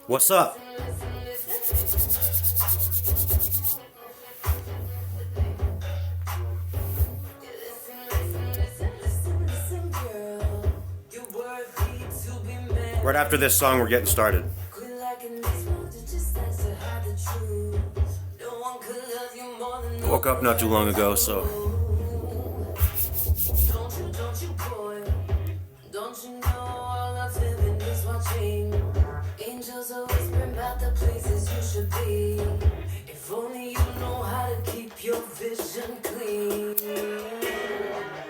What's up? Right after this song, we're getting started. I woke up not too long ago, so. Don't you know all of heaven is watching? Angels are whispering about the places you should be. If only you know how to keep your vision clean.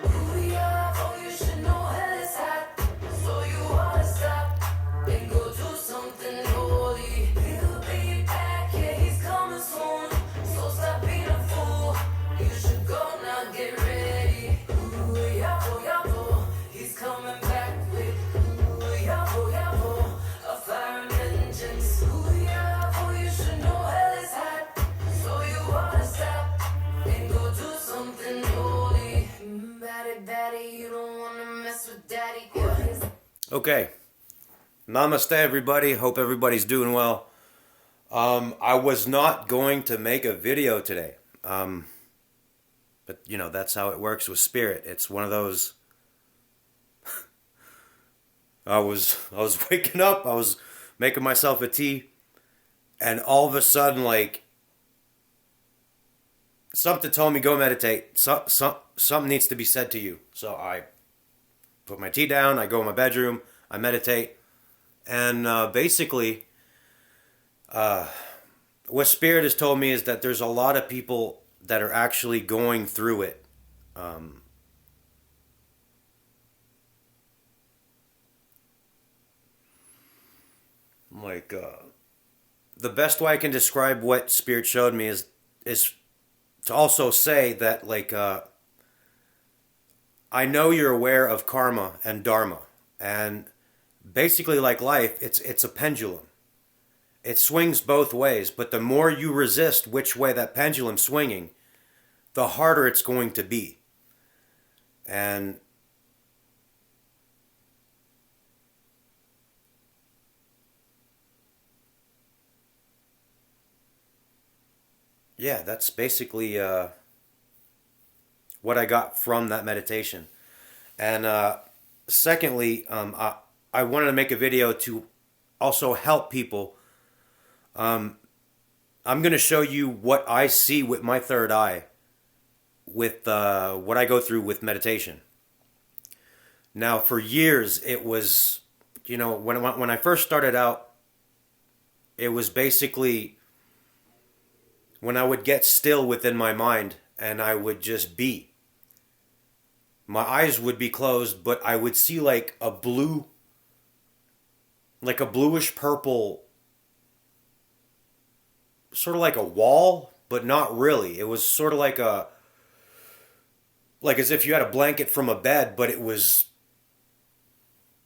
Who we are, oh, you should know hell is hot. So you ought to stop and go do something holy. He'll be back, yeah, he's coming soon. So stop being a fool. You should go now, get ready. Ooh, yabo, yabo. He's coming back with ooh, yabo, yabo. A fire and vengeance. Ooh, yabo, you should know hell is hot. So you ought to stop and go do something holy. Batty, batty, you don't wanna mess with daddy. Okay. Namaste, everybody. Hope everybody's doing well. I was not going to make a video today. But, you know, that's how it works with spirit. It's one of those... I was waking up, I was making myself a tea, and all of a sudden, like, something told me, go meditate. Something needs to be said to you. So I put my tea down, I go in my bedroom, I meditate, and basically, what Spirit has told me is that there's a lot of people that are actually going through it. The best way I can describe what Spirit showed me is to also say that, like, I know you're aware of karma and dharma, and basically, like life, it's a pendulum. It swings both ways, but the more you resist which way that pendulum's swinging, the harder it's going to be. And yeah, that's basically what I got from that meditation. And secondly, I wanted to make a video to also help people. I'm going to show you what I see with my third eye, with what I go through with meditation. Now, for years, it was, you know, when I first started out, it was basically when I would get still within my mind and I would just be. My eyes would be closed, but I would see like a bluish purple, sort of like a wall, but not really. It was sort of like as if you had a blanket from a bed, but it was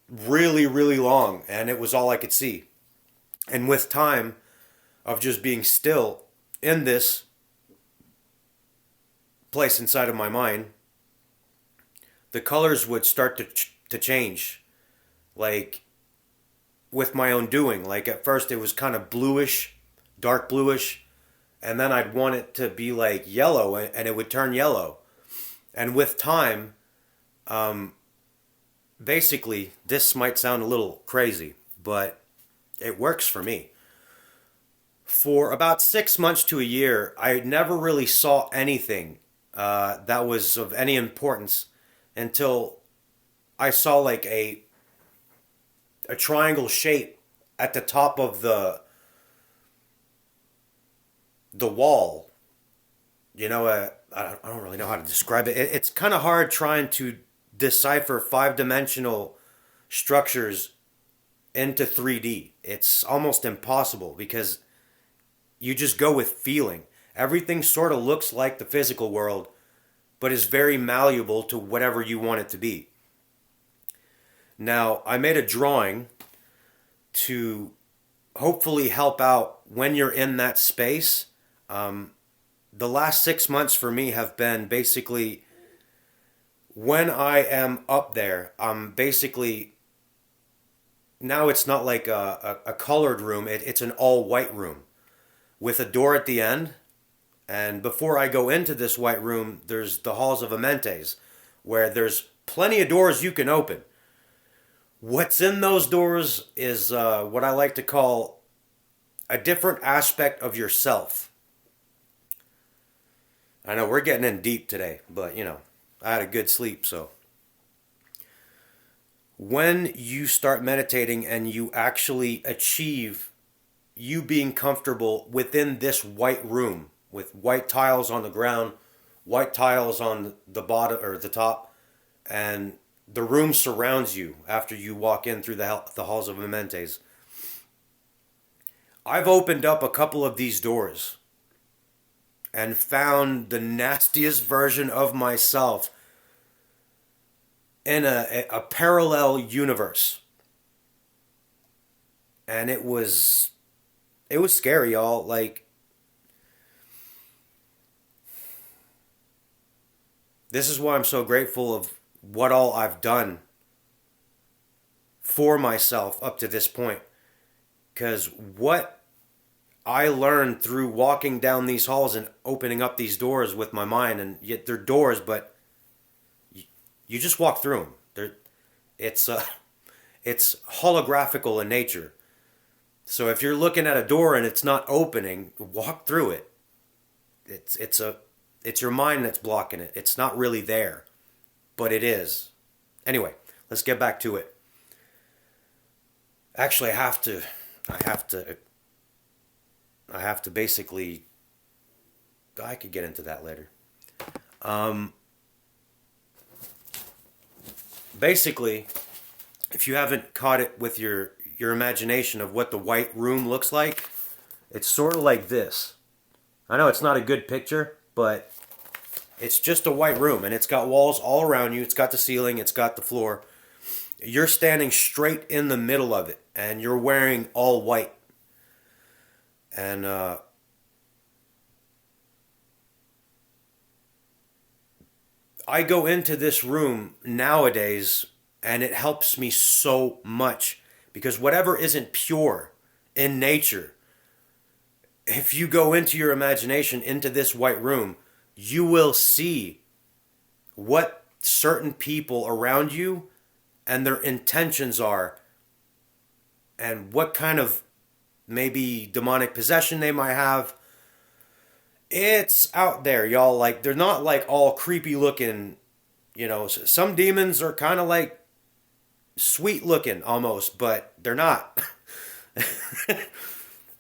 really, really long, and it was all I could see. And with time of just being still in this place inside of my mind, the colors would start to change, like with my own doing. Like at first it was kind of bluish, dark bluish, and then I'd want it to be like yellow, and it would turn yellow. And with time, basically, this might sound a little crazy, but it works for me. For about 6 months to a year, I never really saw anything that was of any importance until I saw like a triangle shape at the top of the wall. You know, I don't really know how to describe it. It's kind of hard trying to decipher 5-dimensional structures into 3D. It's almost impossible because you just go with feeling. Everything sort of looks like the physical world, but is very malleable to whatever you want it to be. Now, I made a drawing to hopefully help out when you're in that space. The last 6 months for me have been basically when I am up there, I'm basically now it's not like a colored room. It's an all white room with a door at the end. And before I go into this white room, there's the halls of Amentes, where there's plenty of doors you can open. What's in those doors is what I like to call a different aspect of yourself. I know we're getting in deep today, but I had a good sleep, so. When you start meditating and you actually achieve you being comfortable within this white room with white tiles on the ground, white tiles on the bottom or the top, and the room surrounds you after you walk in through the halls of Mementes. I've opened up a couple of these doors and found the nastiest version of myself in a parallel universe. And it was scary, y'all. Like, this is why I'm so grateful of what all I've done for myself up to this point. Because what I learned through walking down these halls and opening up these doors with my mind, and yet they're doors, but you just walk through them. It's holographical in nature. So if you're looking at a door and it's not opening, walk through it. It's your mind that's blocking it. It's not really there, but it is. Anyway, let's get back to it. Actually, I have to basically. I could get into that later. Basically, if you haven't caught it with your imagination of what the white room looks like, it's sort of like this. I know it's not a good picture, but it's just a white room, and it's got walls all around you. It's got the ceiling, it's got the floor. You're standing straight in the middle of it, and you're wearing all white. And I go into this room nowadays, and it helps me so much, because whatever isn't pure in nature, if you go into your imagination into this white room, you will see what certain people around you and their intentions are, and what kind of maybe demonic possession they might have. It's out there, y'all. Like, they're not like all creepy looking, some demons are kind of like sweet looking almost, but they're not.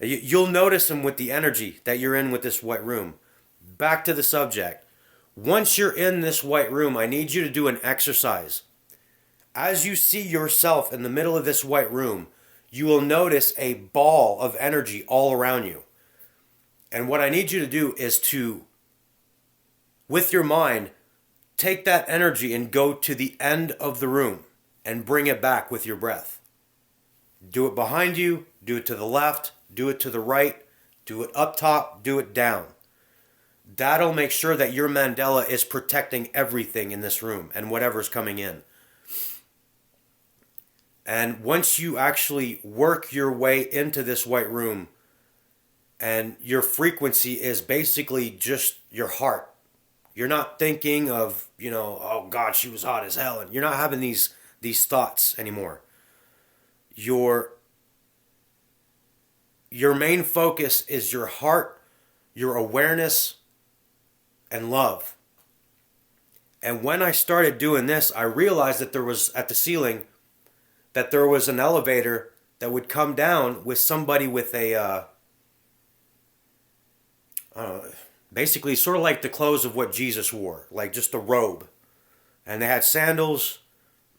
You'll notice them with the energy that you're in with this white room. Back to the subject. Once you're in this white room, I need you to do an exercise. As you see yourself in the middle of this white room, you will notice a ball of energy all around you. And what I need you to do is to, with your mind, take that energy and go to the end of the room and bring it back with your breath. Do it behind you, do it to the left, do it to the right, do it up top, do it down. That'll make sure that your mandala is protecting everything in this room and whatever's coming in. And once you actually work your way into this white room, and your frequency is basically just your heart. You're not thinking of, oh God, she was hot as hell. And you're not having these thoughts anymore. Your main focus is your heart, your awareness, and love. And when I started doing this, I realized that there was, at the ceiling, that there was an elevator that would come down with somebody with a, basically sort of like the clothes of what Jesus wore, like just a robe. And they had sandals.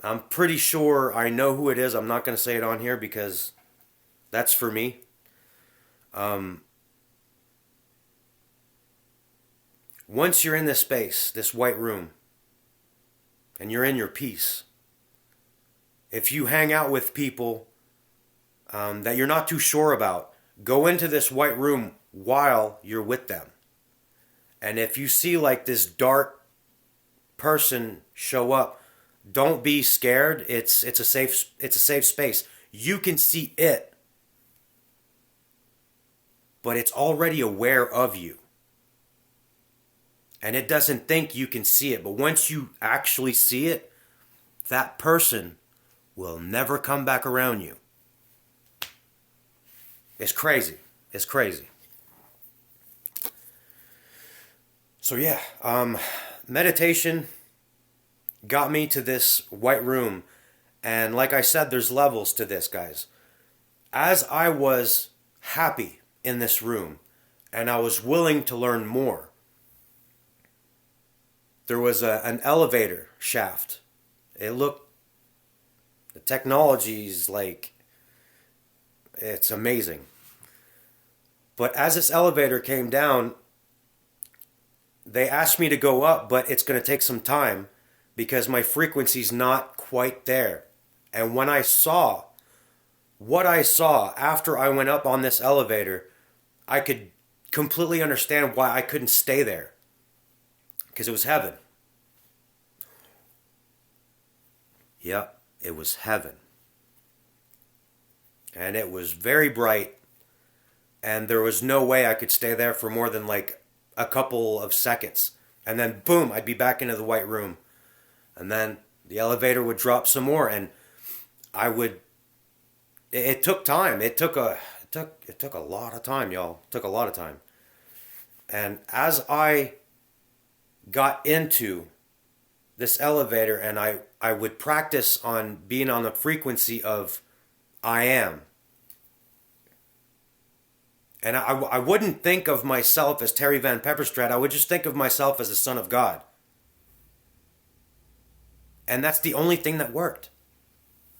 I'm pretty sure I know who it is. I'm not going to say it on here because that's for me. Once you're in this space, this white room, and you're in your peace, if you hang out with people that you're not too sure about, go into this white room while you're with them. And if you see like this dark person show up, don't be scared. It's a safe space. You can see it, but it's already aware of you. And it doesn't think you can see it. But once you actually see it, that person will never come back around you. It's crazy. It's crazy. So yeah, meditation got me to this white room. And like I said, there's levels to this, guys. As I was happy in this room and I was willing to learn more, there was an elevator shaft. The technology's like, it's amazing. But as this elevator came down, they asked me to go up, but it's going to take some time because my frequency's not quite there. And when I saw what I saw after I went up on this elevator, I could completely understand why I couldn't stay there. Because it was heaven. Yep, it was heaven. And it was very bright. And there was no way I could stay there for more than like a couple of seconds. And then boom, I'd be back into the white room. And then the elevator would drop some more. And it took time. It took a lot of time, y'all. It took a lot of time. And as I got into this elevator and I would practice on being on the frequency of I am. And I wouldn't think of myself as Terry Van Pepperstraat. I would just think of myself as the Son of God. And that's the only thing that worked.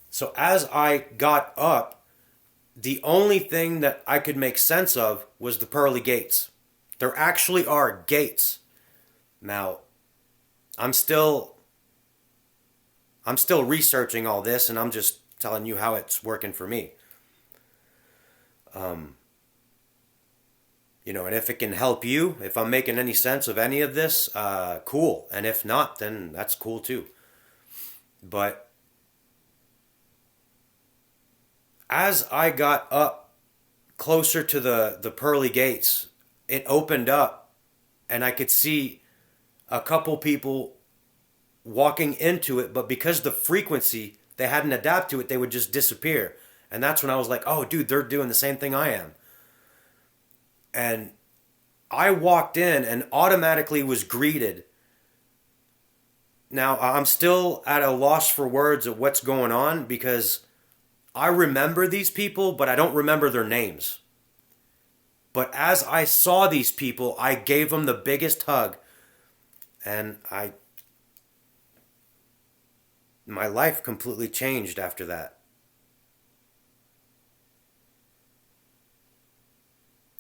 So as I got up, the only thing that I could make sense of was the pearly gates. There actually are gates. Now, I'm still researching all this, and I'm just telling you how it's working for me. And if it can help you, if I'm making any sense of any of this, cool. And if not, then that's cool too. But as I got up closer to the pearly gates, it opened up and I could see a couple people walking into it, but because the frequency, they hadn't adapted to it, they would just disappear. And that's when I was like, oh, dude, they're doing the same thing I am. And I walked in and automatically was greeted. Now, I'm still at a loss for words of what's going on because I remember these people, but I don't remember their names. But as I saw these people, I gave them the biggest hug. And my life completely changed after that.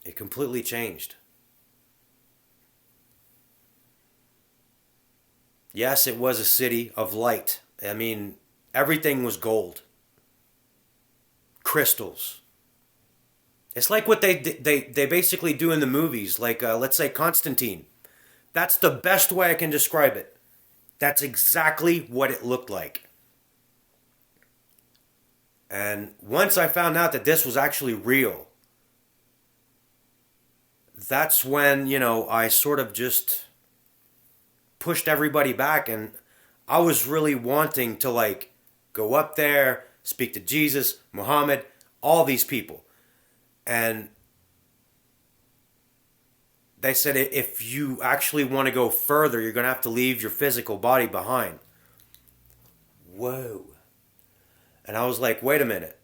It completely changed. Yes, it was a city of light. I mean, everything was gold. Crystals. It's like what they basically do in the movies, like let's say Constantine. That's the best way I can describe it. That's exactly what it looked like. And once I found out that this was actually real, that's when, I sort of just pushed everybody back, and I was really wanting to go up there, speak to Jesus, Muhammad, all these people. And they said, if you actually want to go further, you're going to have to leave your physical body behind. Whoa. And I was like, wait a minute.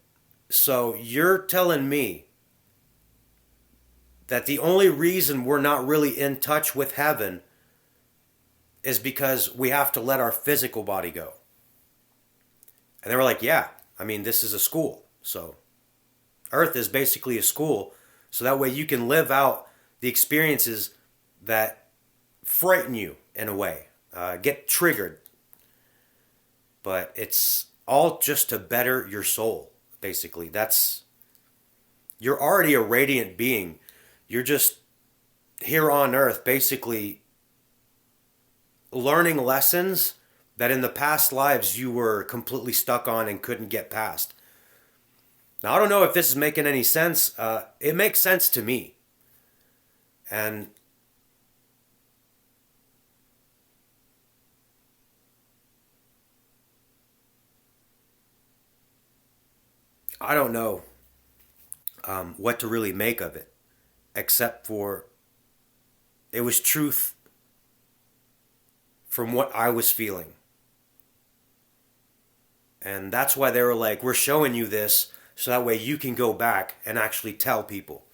So you're telling me that the only reason we're not really in touch with heaven is because we have to let our physical body go? And they were like, yeah, I mean, this is a school. So Earth is basically a school. So that way you can live out the experiences that frighten you in a way, get triggered. But it's all just to better your soul, basically. You're already a radiant being. You're just here on Earth, basically learning lessons that in the past lives you were completely stuck on and couldn't get past. Now, I don't know if this is making any sense. It makes sense to me. And I don't know what to really make of it, except for it was truth from what I was feeling. And that's why they were like, we're showing you this so that way you can go back and actually tell people.